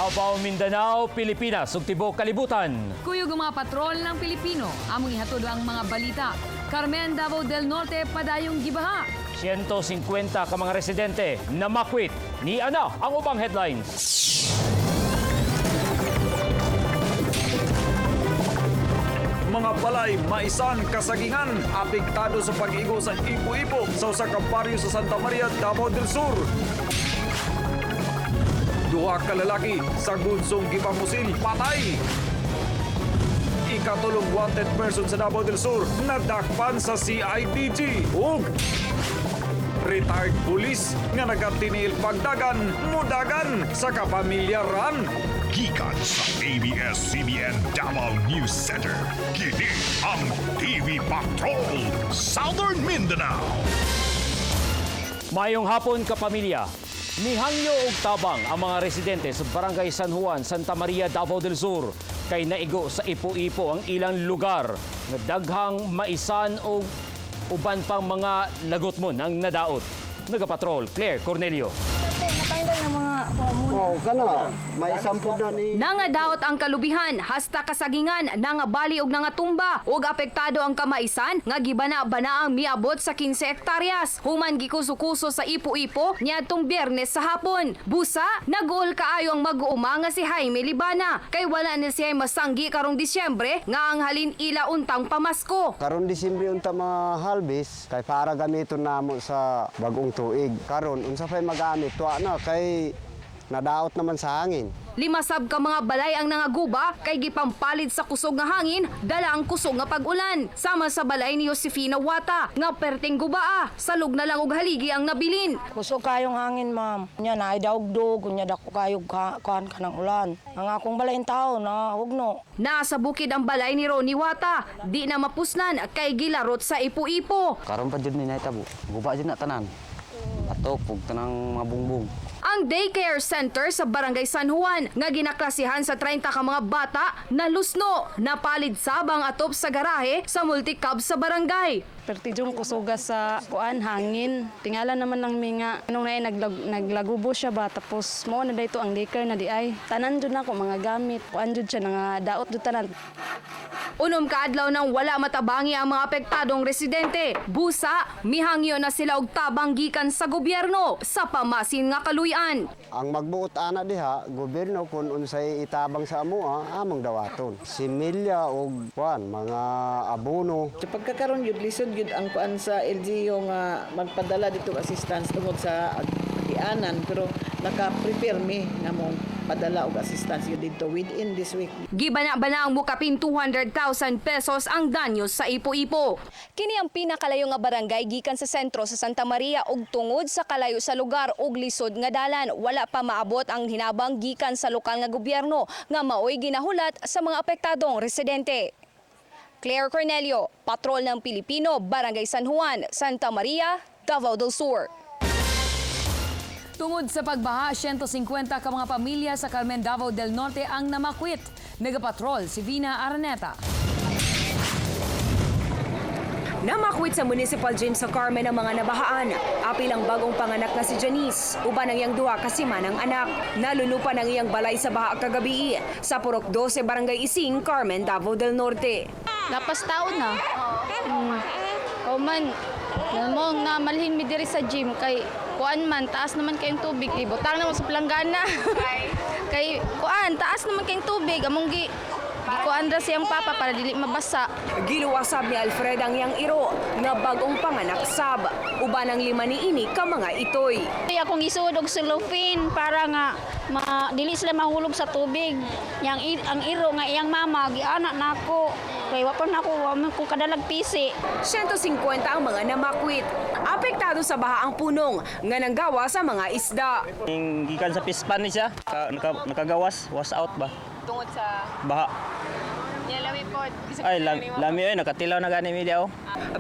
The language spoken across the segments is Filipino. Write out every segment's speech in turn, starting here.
Davao, Mindanao, Pilipinas, ug tibuok kalibutan. Kuyog ang mga patrol ng Pilipino, among ihatod ang mga balita. Carmen, Davao del Norte, padayong gibaha. 150 ka mga residente na makwit. Ni ana ang ubang headlines. Mga balay, maisan, kasagingan, apektado sa pag-igo sa ipo-ipo sa usa ka baryo sa Santa Maria, Davao del Sur. Duha ka lalaki sa gunsong gipamusil, patay. Ikatulong wanted person sa Davao del Sur, nadakpan sa CIDG. Ug retired police nga nagatiniil pagdagan, mudagan sa kapamilyaran. Gikan sa ABS-CBN Davao News Center. Kini ang TV Patrol Southern Mindanao. Mayong hapon kapamilya. Nihangyo og tabang ang mga residente sa Barangay San Juan, Santa Maria, Davao del Sur kay naigo sa ipo-ipo ang ilang lugar nga daghang maisan o uban pang mga lagotmon ang nadaot. Nagapatrol, Claire Cornelio. May sampud na ni. Nangadaot ang kalubihan, hasta kasagingan, nangabali og nangatumba, ug apektado ang kamaisan, nga gibana-bana ang miabot sa 15 hektaryas. Human gikuso-kuso sa ipo-ipo, niadtong Biyernes sa hapon. Busa, nag-uol kaayo ang mag-uuma nga si Jaime Libana, kay wala na siya masanggi karong Disyembre, nga ang halin ila untang pamasko. Karon Disyembre unta mga halbis kay para gamiton namo sa bagong tuig. Karon unsa fay magamit tuwa na kay nadaot naman sa hangin. 5 sab ka mga balay ang nangaguba kay gipampalid sa kusog nga hangin, dala ang kusog nga pag-ulan. Sama sa balay ni Josefina Wata nga perting gubaa, salog na lang og haligi ang nabilin. Kusog kayong hangin, ma'am. Nya na ay daugdog, kunya dako kayog kuan ka ng ulan. Ang akong balay tao na hugno. Nasa bukid ang balay ni Ronnie Wata, di na mapuslan kay gilarot sa ipo-ipo. Karon pa jud ni nahitabo. Guba jud na tanan. Ato pug tanang mga bungbong. Ang daycare center sa Barangay San Juan nga ginaklasihan sa 30 ka mga bata na lusno, napalid sabang atop sa garahe sa multi-cab sa barangay. Pertijong kusuga sa kuan hangin. Tingala naman ng minga. Nung na naglagubo siya ba tapos mo na dayto ang daycare na di ay. Tanan jud nako mga gamit. Kuan jud siya nga daot jud tanan. Unom kaadlaw nang wala matabangi ang mga apektadong residente. Busa, mihangyo na sila og tabang gikan sa gobyerno sa pamasin nga kaluy-an. Ang magbuot ana diha gobyerno kun unsay itabang sa amoa among dawaton. Similya og kuan mga abono. Sa pagkakaroon yun, lisod yun ang kuan sa LGU nga magpadala dito assistance tungod sa agianan, pero naka-prepare mi nga mong padala og assistance yun dito within this week. Gibana-bana ang mukapin 200,000 pesos ang danyos sa ipo-ipo. Kini ang pinakalayo nga barangay gikan sa sentro sa Santa Maria ug tungod sa kalayo sa lugar ug lisod nga dalan, wala pa maabot ang hinabang gikan sa lokal nga gobyerno nga maoy ginahulat sa mga apektadong residente. Claire Cornelio, Patrol ng Pilipino, Barangay San Juan, Santa Maria, Davao del Sur. Tungod sa pagbaha, 150 ka mga pamilya sa Carmen, Davao del Norte ang namakwit. Nagapatrol si Vina Araneta. Namakwit sa Municipal Gym sa Carmen ang mga nabahaan. Apil ang bagong panganak na si Janice. Uban ang iyang duha kasimanang anak. Nalunupan ang iyang balay sa baha kagabi sa Purok 12, Barangay Ising, Carmen, Davao del Norte. Lapas taon na. Kauman, namong na malhin mi diri sa gym kay kuan man taas naman kayong tubig. Ibutang naman sa planggana. Kay kuan taas naman kayong tubig among kuan ra siyang papa para dili mabasa. Giluwasab ni Alfred ang iyang iro nga bagong panganak sab. Uban ang 5 niini ka mga itoy. Kaya akong isuod og cellophane para nga dili sila mahulog sa tubig. Ang iro nga iyang mama giana nako. Kay wa pa nako ko kadalag pisi. 150 ang mga namakwit. Apektado sa baha ang punong nga nanggawa sa mga isda. Gikan sa pispan ni siya. Nakagawas, was out ba? Tungod sa Baha. lami pod. Ay, lami ay nakatilaw na gani mi daw.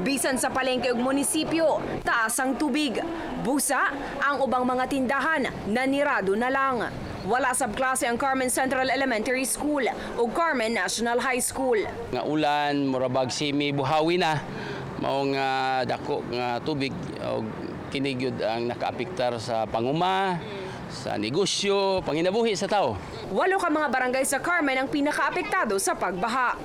Bisan sa palengke ug munisipyo, taas ang tubig. Busa, ang ubang mga tindahan nanirado na lang. Wala sab klase ang Carmen Central Elementary School ug Carmen National High School. Nga ulan, murabag simi buhawi na. Mao nga dako nga tubig og kini gyud ang nakaapektar sa panguma, sa negosyo, panginabuhi sa tao. 8 ka mga barangay sa Carmen ang pinakaapektado sa pagbaha.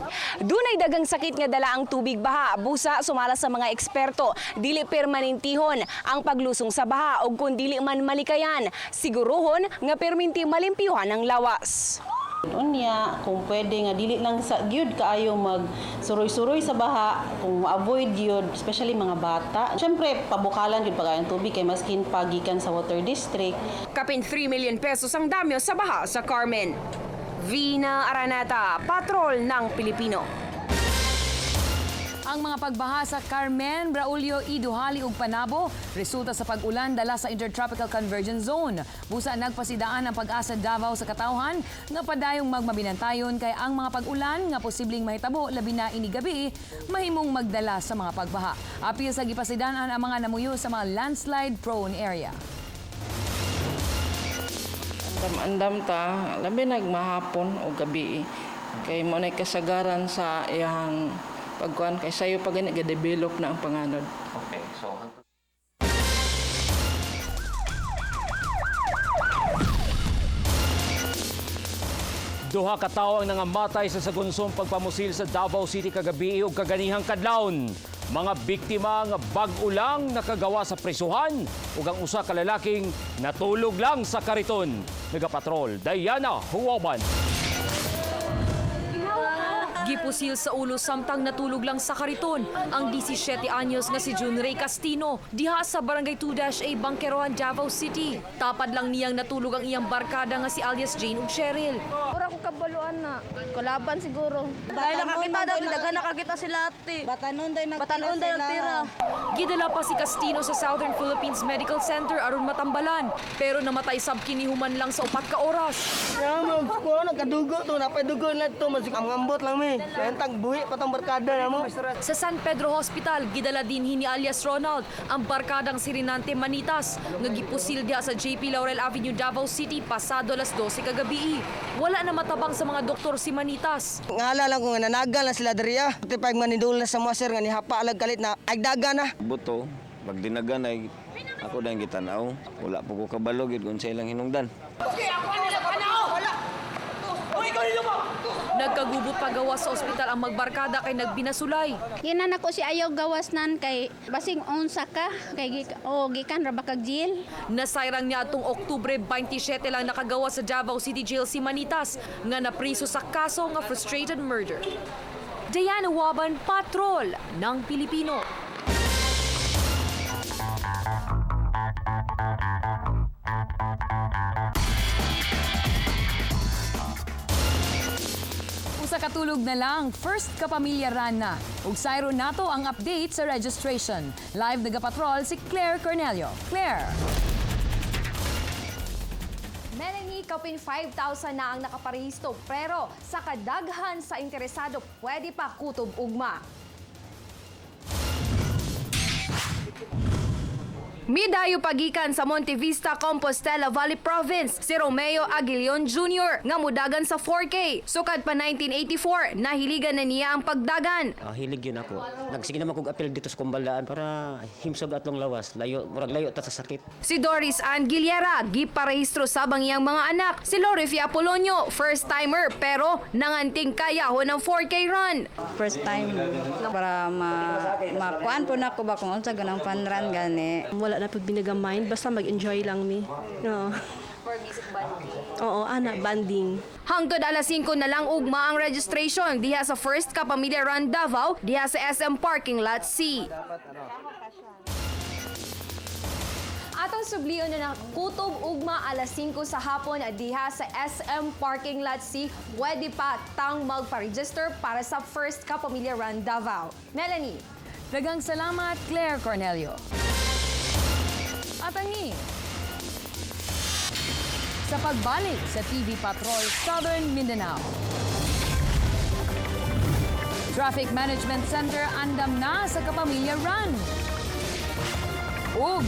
Dunay dagang sakit nga dala ang tubig baha. Busa sumala sa mga eksperto, dili permanentihon ang paglusong sa baha ug kun dili man malikayan, siguruhon nga perminti malimpyuhan ang lawas. Unya, kung pwede nga dili lang sa gyud kaayo mag suroy-suroy sa baha, kung avoid gyud, especially mga bata. Syempre, pabukalan gyud pagayang tubig kay maskin pagikan sa water district. Kapin 3 million pesos ang damyo sa baha sa Carmen. Vina Araneta, Patrol ng Pilipino. Ang mga pagbaha sa Carmen, Braulio, Iduhali ug Panabo resulta sa pag-ulan dala sa Intertropical Convergence Zone. Busa nagpasidaan ang Pag-asa Davao sa katawhan nga padayong magmabinantayon kay ang mga pag-ulan nga posibleng mahitabo labi na ini gabi mahimong magdala sa mga pagbaha. Apil sa gipasidaan ang mga namuyo sa mga landslide prone area. Andam ta, labi nagmahapon o gabi kay mo na kasagaran sa iyang pagkuan kay sayo pag ga-develop na ang panganod. Okay, so Duha ka tawo ang nangamatay sa sagunsong pagpamusil sa Davao City kagabi ug kaganihang kadlawon. Mga biktima nga bag-o lang nakagawa sa prisuhan ug ang usa ka lalaking natulog lang sa kariton. Megapatrol Diana Huwaban. Gipusil sa ulo samtang natulog lang sa kariton ang 17 anyos nga si Junray Castino diha sa Barangay 2-A Bangkerohan, Davao City. Tapad lang niyang natulog ang iyang barkada nga si alias Jane ug Cheryl. Ora ko kabaluan na. Kalaban siguro. Dahil nakakita daw, daga nakakita sila ate. Batanon day nagtira. Gidala pa si Castino sa Southern Philippines Medical Center aron matambalan pero namatay sab kini human lang sa 4 ka oras. Nagkadugo to, napadugo na to, masik ang ambot lang mi. Kayang buhi patang barkada na mo. Sa San Pedro Hospital, gidala din ni alias Ronald ang barkadang si Rinante Manitas nga gipusil diha sa JP Laurel Avenue, Davao City pasado alas 12 kagabi. Wala na matabang sa mga doktor si Manitas. Ngala lang kung nanagal na sila dariya. Pati pag manidul na sa mga sir nga nihapa alag kalit na agdaga na. Buto, pag dinagan ay ako dahil gitanaw. Wala po ko kabalog kung sa ilang hinungdan. Nagkagubot pa gawas sa ospital ang magbarkada kay nagbinasulay. Ginan ako si ayaw gawas nan kay basing unsa ka kay gikan ra ba kag jail. Nasayrang niya atong Oktubre 27 lang nakagawas sa Davao City Jail si Manitas nga napriso sa kaso nga frustrated murder. Diana Waban, Patrol ng Pilipino. Usa katulog na lang, first kapamilya run na. Ug sayro nato ang update sa registration. Live nagapatrol si Claire Cornelio. Claire. Melanie, kapin 5,000 na ang nakaparehisto pero sa kadaghan sa interesado pwede pa kutob ugma. Midayo pagikan sa Monte Vista, Compostela Valley Province si Romeo Aguilion Jr. nga mudagan sa 4K. Sukad pa 1984, nahiligan na niya ang pagdagan. Hilig yun ako. Nagsige naman kong apel dito sa Kumbaldaan para himsog atlong lawas. Murag layo ta sa sakit. Si Doris Ann Giliera, giparehistro sabang iyang mga anak. Si Lorify Apolonio, first timer pero nanganting kayahon ng 4K run. First time para makuan po na ko ba kung unsa ganang fun run gani. Wala na pag binagamind, basta mag-enjoy lang mi. No. For music banding? Oo, anak, banding. Hangtod alas 5 na lang ugma ang registration diha sa First Kapamilya Run Davao diha sa SM Parking Lot C. Atong subliyon na kutob ugma alas 5 sa hapon diha sa SM Parking Lot C. Pwede pa tang magpa-register para sa First Kapamilya Run Davao. Melanie. Dagang salamat, Claire Cornelio. At angi, sa pagbalik sa TV Patrol Southern Mindanao. Traffic Management Center andam na sa Kapamilya Run. Ug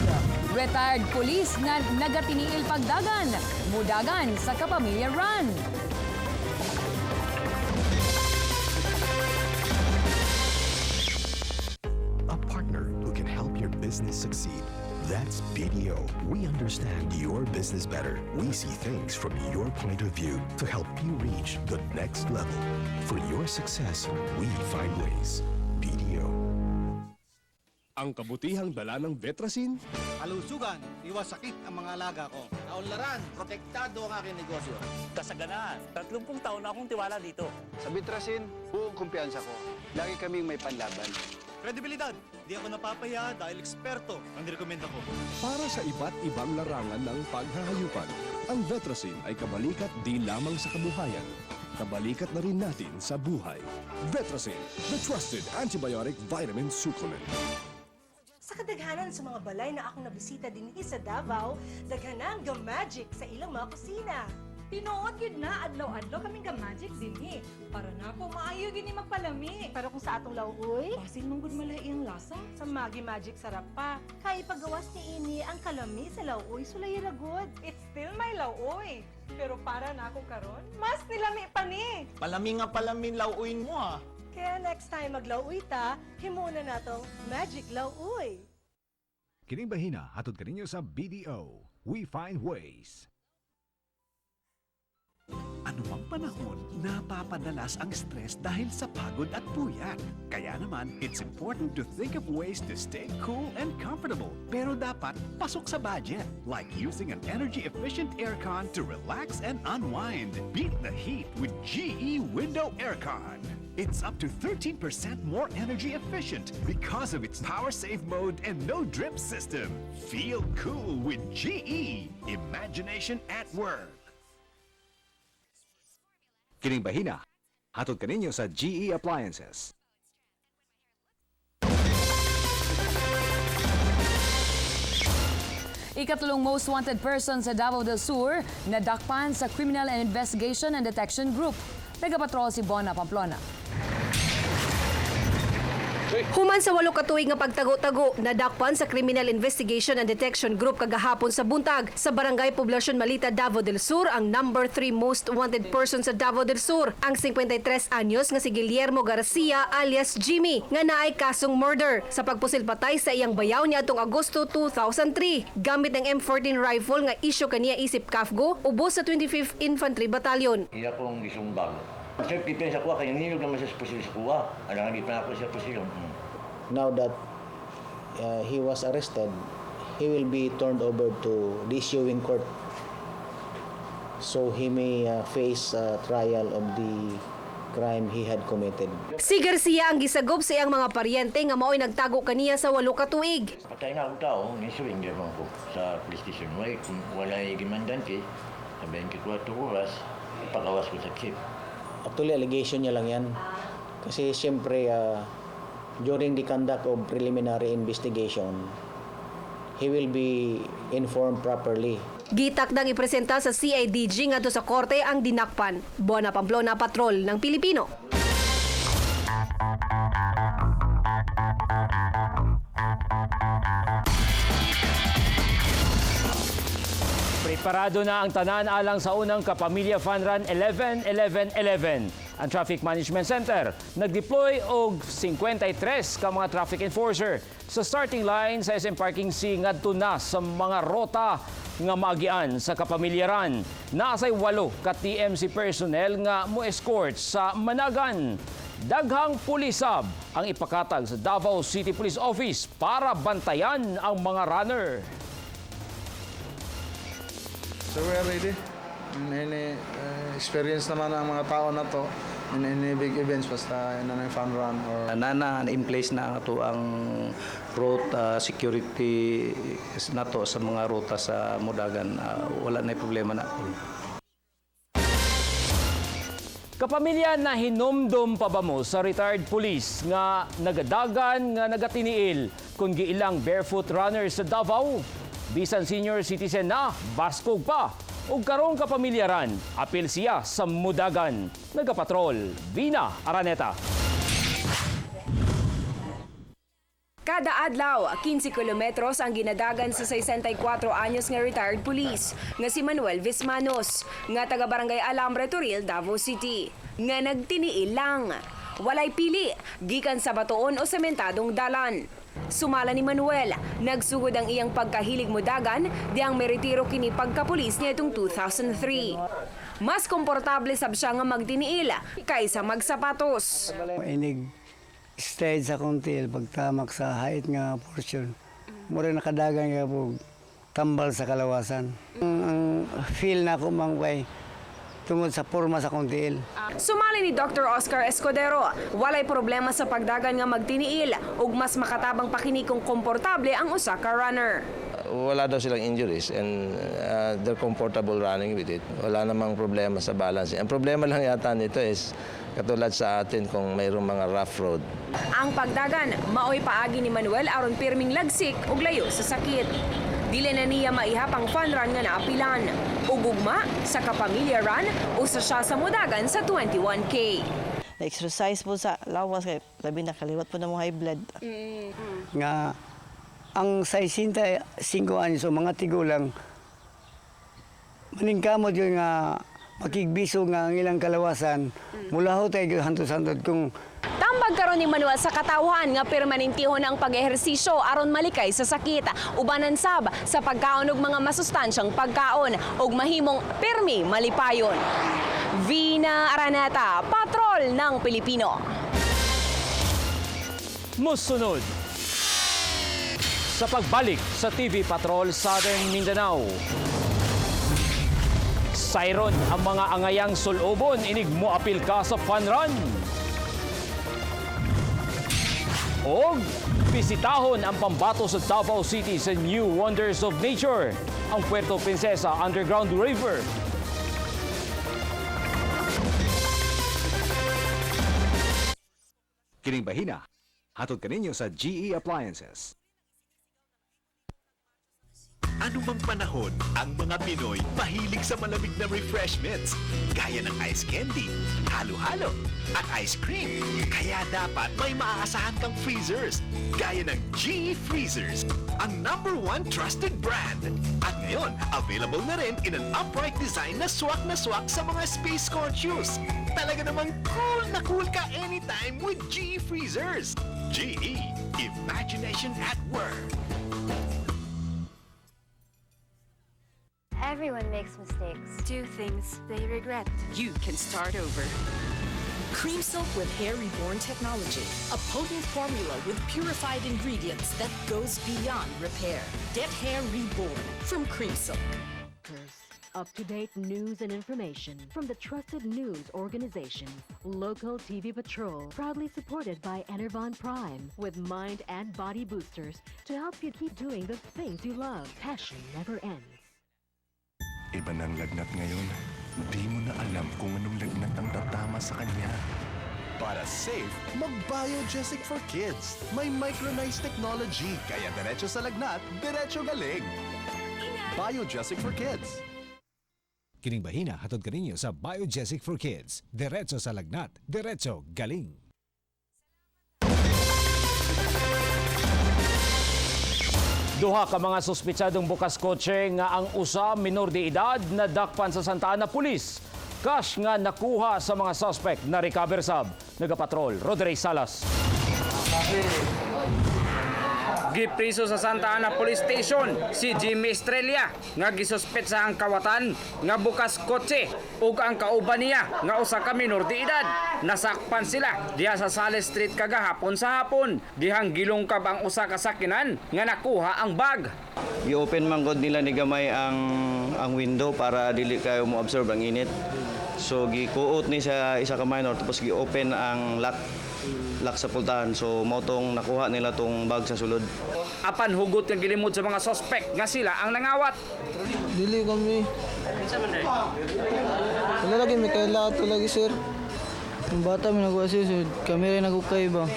retired police nga nagatiniil pagdagan, mudagan sa Kapamilya Run. A partner who can help your business succeed. That's BDO. We understand your business better. We see things from your point of view to help you reach the next level. For your success, we find ways. BDO. Ang kabutihang dala ng Vetrasin, Kalusugan, iwas sakit ang mga alaga ko. Kaunlaran, protektado ang aking negosyo. Kasaganaan, 30 taon na akong tiwala dito. Sa Vitrasin, buong kumpiyansa ko. Lagi kaming may panlaban. Kredibilidad, di ako napapahiya dahil eksperto ang nirekomenda ko. para sa iba't ibang larangan ng paghahayupan, ang Vetrasin ay kabalikat di lamang sa kabuhayan. Kabalikat na rin natin sa buhay. Vetrasin, the trusted antibiotic vitamin supplement. Sa kadaghanan sa mga balay na akong nabisita din sa Davao, daghanan ang magic sa ilang mga kusina. Tinuod yun na, adlaw-adlaw kaming ka-magic din para na po maayo gini magpalami. Pero kung sa atong lauoy, basin mong good malay ang lasa. sa Magi Magic sarap pa. Kaya paggawas ni ini ang kalami sa lauoy sulay ragod. It's still my lauoy. Pero para na ako karon, mas nilami pa ni. Palami nga palamin lauuin mo ah. Kaya next time maglauoy ta, himuna natong Magic Lauoy. Kining bahina hatod kaninyo sa BDO. We find ways. Anumang panahon, napapadalas ang stress dahil sa pagod at puyat. Kaya naman, it's important to think of ways to stay cool and comfortable. Pero dapat pasok sa budget, like using an energy-efficient aircon to relax and unwind. Beat the heat with GE Window Aircon. It's up to 13% more energy efficient because of its power save mode and no drip system. Feel cool with GE. Imagination at work. Kining bahina hatod kaninyo sa GE Appliances. Ikatlong most wanted person sa Davao del Sur nadakpan sa Criminal Investigation and Detection Group. Nagapatrol si Bona Pamplona. Human sa 8 ka tuig nga pagtago-tago, nadakpan sa Criminal Investigation and Detection Group kagahapon sa buntag sa Barangay Poblacion Malita, Davao del Sur ang number 3 most wanted person sa Davao del Sur, ang 53 anyos nga si Guillermo Garcia alias Jimmy nga naay kasong murder sa pagpusil patay sa iyang bayaw niadtong Agosto 2003 gamit ang M14 rifle nga isyu kaniya isip Kafgo ubos sa 25th Infantry Battalion. Iya kong isumbang. Sir, pipensa ko kayong nilog naman sa pusil sa kuha. Alang hindi pa ako sa pusil. Now that he was arrested, he will be turned over to the issuing court. So he may face a trial of the crime he had committed. Si Garcia ang gisagob sa iyang mga paryente nga mao'y nagtago kaniya sa 8 ka tuig. Patay na akong tao, nisuing din ko sa police station. Kung wala yung gimandante, sa 24 oras, ipakawas ko sa chief. Actually, allegation niya lang yan. Kasi siyempre, during the conduct of preliminary investigation, he will be informed properly. Gitakdang ipresenta sa CIDG ngadto sa korte ang dinakpan. Bona Pamplona Patrol ng Pilipino. Preparado na ang tanan alang sa unang Kapamilya Fun Run 11-11-11. Ang Traffic Management Center nag-deploy og 53 ka mga traffic enforcer sa starting line sa SM Parking C ngadto na sa mga rota nga maagian sa Kapamilya Run. Nasay 8 ka TMC personnel nga mo-escort sa Managan. Daghang pulisab ang ipakatag sa Davao City Police Office para bantayan ang mga runner. So we are ready. Experience naman ang mga tao na to in any big events basta in a fun run or in place na ato ang route security nato sa mga ruta sa Mudagan. Wala na problema na. Kapamilya na hinumdum pa ba mo sa retired police nga nagadagan nga nagatiniil kung giilang barefoot runners sa Davao? Bisan senior citizen na, baskog pa. Ug karong kapamilyaran, apil siya sa Mudagan. Nagapatrol, Vina Araneta. Kada adlaw, 15 kilometros ang ginadagan sa 64 anyos nga retired police nga si Manuel Vismanos, nga taga Barangay Alambre, Toril, Davao City, nga nagtiniil lang. Walay pili, gikan sa batoon o sementadong dalan. Sumala ni Manuel, nagsugod ang iyang pagkahilig modagan diyang meritiro kini pagkapulis niya itong 2003. Mas komportable sab siya nga magtiniil kaysa magsapatos. Inig stage sa kontil pagtamak sa height nga portion. Mura nakadagan nga po tambal sa kalawasan. Ang feel na ko mangway tungod sa porma sa kontil. Sumali ni Dr. Oscar Escudero, walay problema sa pagdagan nga magtiniil ug mas makatabang pa kini kung komportable ang usa ka runner. Wala daw silang injuries and they're comfortable running with it. Wala namang problema sa balance. Ang problema lang yata nito is katulad sa atin kung mayroong mga rough road. Ang pagdagan, maoy paagi ni Manuel aron pirming lagsik ug layo sa sakit. Dili na niya maihap ang fun run nga naapilan. Ugugma sa kapamilya run, usa siya sa mudagan sa 21K. Na-exercise po sa lawas kay labi na kaliwat po na mo high blood. Nga ang 65 anyos o mga tigulang maningkamot yun nga makigbiso nga ang ilang kalawasan mula ho tayo hantod-hantod kung Tambag karon ni Manuel sa katawhan nga permanentihon ang pag-ehersisyo aron malikay sa sakit. Ubanan sab sa pagkaon og mga masustansyang pagkaon ug mahimong pirmi malipayon. Vina Araneta, Patrol ng Pilipino. Musunod sa pagbalik sa TV Patrol Southern Mindanao. Siron ang mga angayang sulubon inig moapil ka sa fun run. Og bisitahon ang pambato sa Davao City sa New Wonders of Nature, ang Puerto Princesa Underground River. Kining bahina, hatod kaninyo sa GE Appliances. Anumang panahon, ang mga Pinoy mahilig sa malamig na refreshments gaya ng ice candy, halo-halo, at ice cream. Kaya dapat may maaasahan kang freezers gaya ng GE Freezers, ang #1 trusted brand. At ngayon, available na rin in an upright design na swak sa mga space conscious. Talaga namang cool ka anytime with GE Freezers. GE, imagination at work. Everyone makes mistakes. Do things they regret. You can start over. Cream Silk with Hair Reborn technology. A potent formula with purified ingredients that goes beyond repair. Get hair reborn from Cream Silk. Up-to-date news and information from the trusted news organization. Local TV Patrol, proudly supported by Enervon Prime, with mind and body boosters to help you keep doing the things you love. Passion never ends. Iba ng lagnat ngayon. Di mo na alam kung anong lagnat ang tatama sa kanya. Para safe, mag-Biogesic for Kids. May micronized technology, kaya diretso sa lagnat, diretso galing. Biogesic for Kids. Kining bahina, hatod kaninyo sa Biogesic for Kids. Diretso sa lagnat, diretso galing. Duha ka mga suspitsadong bukas kotse nga ang usa minor de edad na dakpan sa Santa Ana Police. Cash nga nakuha sa mga suspect na recover sab. Nagapatrol, Rodrey Salas. Gipriso sa Santa Ana Police Station si Jimmy Estrella nga gisuspet sa ang kawatan nga bukas kotse ug ang kauban niya nga usa ka minor de edad. Nasakpan sila diha sa Sales Street kagahapon sa hapon. Dihang gilungkab ang usa ka sakinan nga nakuha ang bag. I-open man god nila ni gamay ang window para dili kayo mo absorb ang init. So gikuot ni sa isa ka minor tapos gi-open ang lock sa pultahan. So motong nakuha nila tong bag sa sulod. Apan hugot nga gilimod sa mga suspect nga sila ang nangawat. Dili kami. Wala lagi may kaila ato lagi sir. Yung bata may nag-assist, kami rin nagukay ba?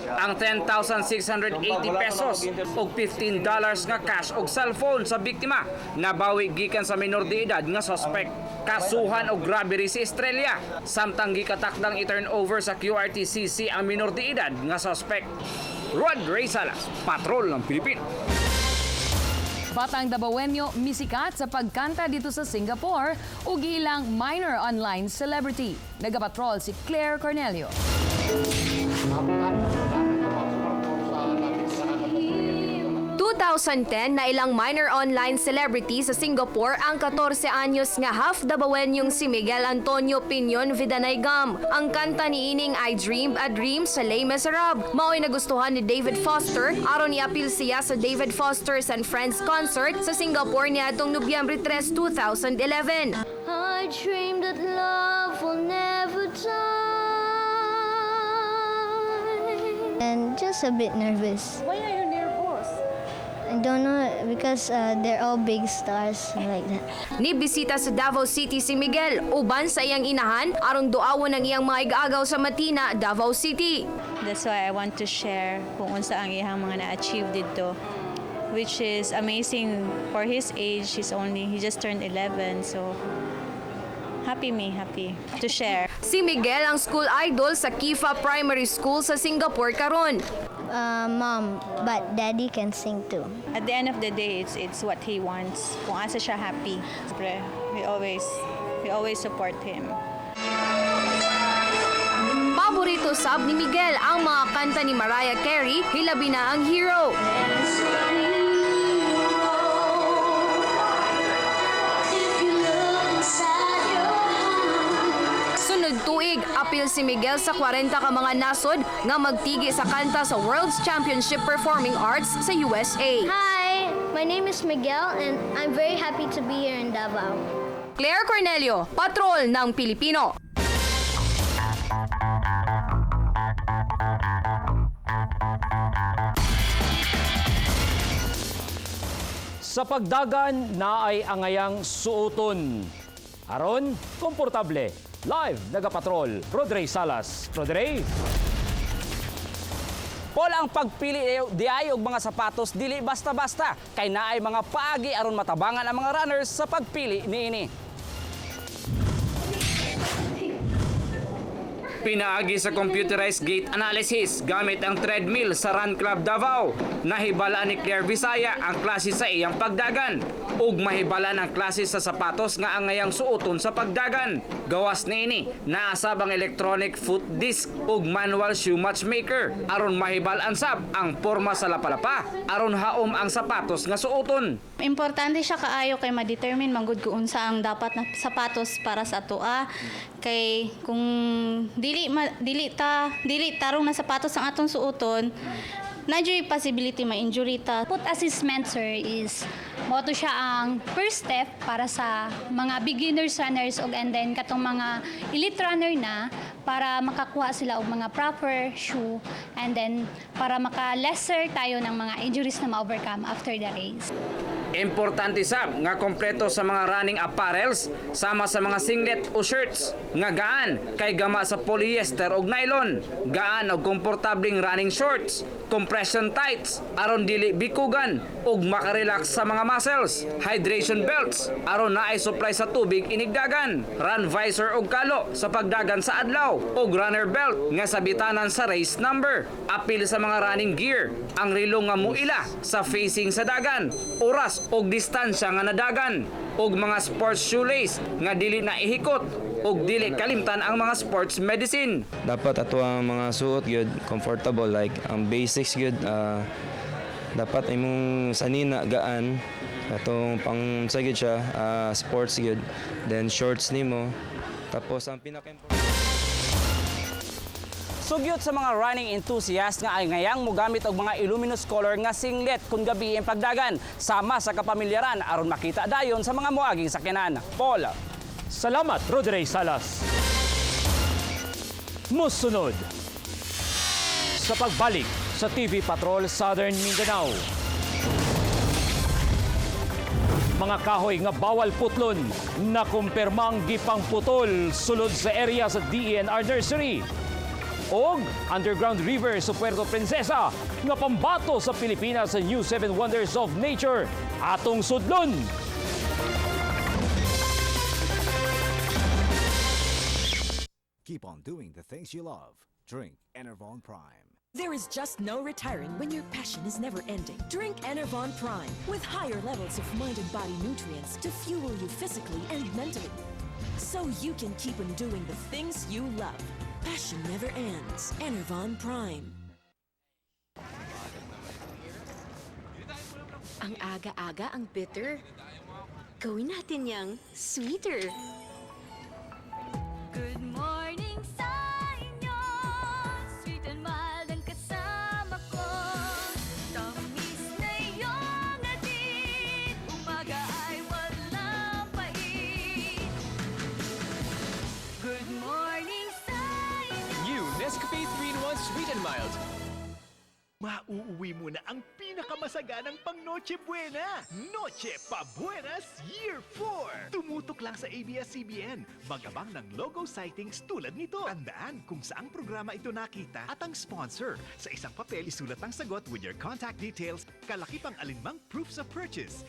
Ang 10,680 pesos o $15 nga cash o cellphone sa biktima nabawi gikan sa minor de edad nga suspect. Kasuhan og robbery si Estrella samtang gikatakdang i-turn over sa QRTCC ang minor de edad nga suspect. Rod Ray Salas, Patrol ng Pilipino. Batang Dabawenyo misikat sa pagkanta dito sa Singapore ug ilang minor online celebrity. Nagapatrol si Claire Cornelio. 2010 na ilang minor online celebrity sa Singapore ang 14 anyos nga half Dabawenyong si Miguel Antonio Piñon Vidanaygam. Ang kanta ni ining I Dreamed a Dream sa Les Miserables. Mao'y nagustuhan ni David Foster aron i-appeal siya sa David Foster's and Friends concert sa Singapore niadtong Nobyembre 3, 2011. I dreamed that love will never die. And just a bit nervous. Why are you nervous? I don't know, because they're all big stars like that. Nibisita sa Davao City si Miguel, uban sa iyang inahan, aron duawon ang iyang mga igagaw sa Matina, Davao City. That's why I want to share kung unsa ang iyang mga na-achieve dito, which is amazing for his age. He just turned 11, so happy to share. Si Miguel ang school idol sa Kifa Primary School sa Singapore karon. Mom, but Daddy can sing too. At the end of the day, it's what he wants. Kung asa siya happy, we always support him. Paborito sab ni Miguel ang mga kanta ni Mariah Carey, hilabi na ang Hero. Sunod tuig, apil si Miguel sa 40 ka mga nasod nga magtigi sa kanta sa World's Championship Performing Arts sa USA. Hi, my name is Miguel and I'm very happy to be here in Davao. Claire Cornelio, Patrol ng Pilipino. Sa pagdagan na ay angayang suoton. Aron, komportable. Live, nagapatrol, Rodrey Salas. Rodrey? Paul, ang pagpili di ay og mga sapatos dili basta-basta kay naay mga paagi aron matabangan ang mga runners sa pagpili niini. Pinaagi sa computerized gait analysis gamit ang treadmill sa Run Club Davao. Nahibala ni Claire Visaya ang klase sa iyang pagdagan. Ug mahibala ng klase sa sapatos nga ang ngayang suoton sa pagdagan. Gawas niini, naasab ang electronic foot disc ug manual shoe matchmaker. Aron mahibalan sab ang porma sa lapalapa. Aron haom ang sapatos nga suoton. Importante siya kaayo kay ma-determine manggod kung unsa ang dapat na sapatos para sa atoa. Kay kung dili tarong na sapatos ang atong suoton, na-injury possibility ma-injury ta. Foot assessment, sir, is moto siya ang first step para sa mga beginners runners and then katong mga elite runner na para makakuha sila og mga proper shoe and then para maka-lesser tayo ng mga injuries na ma-overcome after the race. Importante sab nga kompleto sa mga running apparels sama sa mga singlet o shirts nga gaan kay gama sa polyester ug nylon, gaan og komportabling running shorts, compression tights aron dili bikugan ug makarelax sa mga muscles, hydration belts aron naay supply sa tubig inigdagan, run visor ug kalo sa pagdagan sa adlaw ug runner belt nga sabitanan sa race number. Apil sa mga running gear ang relo nga muila sa facing sa dagan, oras og distansya nga nadagan og mga sports shoelace nga dili na ihikot og dili kalimtan ang mga sports medicine. Dapat ato ang mga suot gyud comfortable, like ang basics gyud, dapat imong sanina gaan atong pang sa gyud siya, sports gyud, then shorts nimo, tapos ang pinaka-importante Sugyot sa mga running enthusiast nga ay ngayang mogamit og mga luminous color nga singlet kung gabi ang pagdagan sama sa kapamilyaran aron makita dayon sa mga moaging sakyanan. Paul. Salamat, Rodrey Salas. Musunod sa pagbalik sa TV Patrol Southern Mindanao. Mga kahoy nga bawal putlon na kumpirmang gipang putol sulod sa area sa DENR Nursery. Og underground river sa Puerto Princesa nga pambato sa Pilipinas sa New 7 Wonders of Nature atong sudlon. Keep on doing the things you love. Drink Enervon Prime. There is just no retiring when your passion is never ending. Drink Enervon Prime with higher levels of mind and body nutrients to fuel you physically and mentally. So you can keep on doing the things you love. Passion never ends. Enervon Prime. Ang aga-aga ang bitter. Gawin natin yang sweeter. Good morning sa inyo. Sweet and mild ang kasama ko. Tamis na iyong atin. Umaga ay walang pait. Good morning sa inyo. New Nescafe 3-in-1 Sweet and Mild. Mauuwi mo na ang pinakamasaganang pang Noche Buena. Noche Pa Buenas Year 4. Tumutok lang sa ABS-CBN. Magabang ng logo sightings tulad nito. Tandaan kung saang programa ito nakita at ang sponsor. Sa isang papel, isulat ang sagot with your contact details, kalaki pang alinmang proofs of purchase.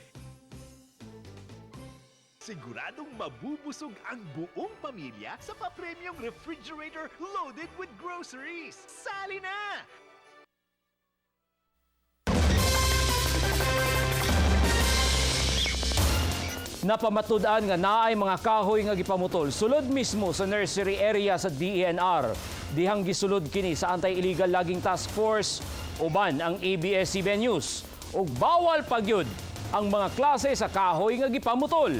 Siguradong mabubusog ang buong pamilya sa pa-premium refrigerator loaded with groceries. Sali na! Napamatud-an nga naay mga kahoy nga gipamutol sulod mismo sa nursery area sa DENR. Dihang gisulod kini sa Anti-Illegal Logging Task Force uban ang ABS-CBN News. Ug bawal pagyud ang mga klase sa kahoy nga gipamutol.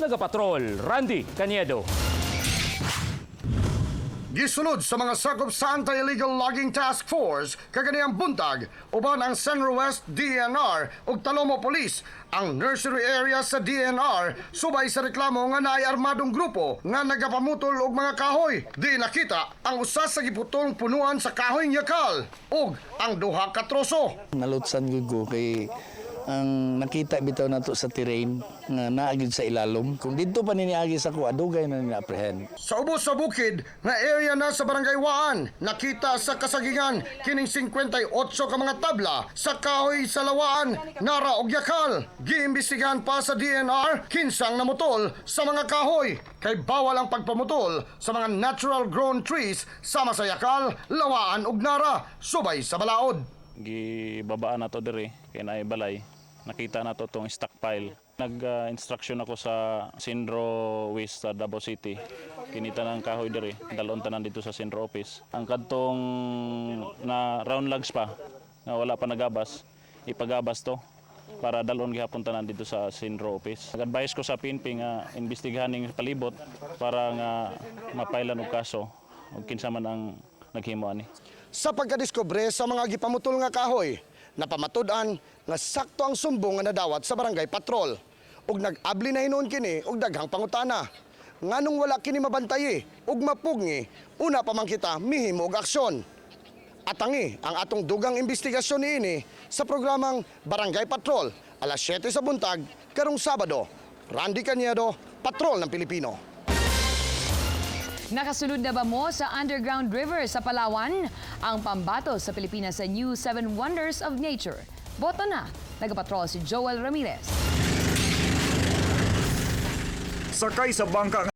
Nagapatrol Randy Caniedo. Gisulod sa mga sakop sa Anti-Illegal Logging Task Force kaganiyang buntag uban ang Central West DNR ug Talomo Police ang nursery area sa DNR subay sa reklamo nga naay armadong grupo nga nagapamutol og mga kahoy. Di nakita ang usa sa giputong punuan sa kahoy yakal ug ang duha ka troso. Nalutsan gyud ko kay ang nakita bitaw nato sa terrain nga naagid sa ilalom. Kung dito pa niniagi sa kuwa, dugay na nina-apprehend. Sa ubos sa bukid nga area na sa Barangay Waan, nakita sa kasagingan kining 58 ka mga tabla sa kahoy sa Lawaan, Nara ug Yakal. Giimbestigahan pa sa DNR kinsang namutol sa mga kahoy. Kay bawal ang pagpamutol sa mga natural grown trees sama sa Yakal, Lawaan ug Nara subay sa balaod. Gibabaan nato diri kay naay balay. Nakita nato tong stockpile. Nag-instruction ako sa Sindro West sa Davao City. Kinita ng kahoy diri, dalon tanan dito sa Sindro office. Ang kadtong na round logs pa na wala pa nagabas, ipagabas to para dalon gihapon tanan dito sa Sindro office. Nag-advise ko sa PNP nga imbestigahan ning palibot para nga mapailan og kaso ug kinsa man ang naghimo ani. Sa pagkadiskubre sa mga gipamutol nga kahoy, napamatud-an nga sakto ang sumbong nga nadawat sa barangay patrol. Ug nag-abli na hinuon kini og daghang pangutana. Nganong wala kini mabantayi ug mapugni, una pa man kita mihimo og aksyon. Atangi ang atong dugang investigasyon niini sa programang Barangay Patrol, alas 7 sa buntag, karong Sabado. Randy Caniedo, Patrol ng Pilipino. Nakasunod na ba mo sa Underground River sa Palawan? Ang pambato sa Pilipinas sa New 7 Wonders of Nature. Boto na. Nagapatrol si Joel Ramirez. Sakay sa bangka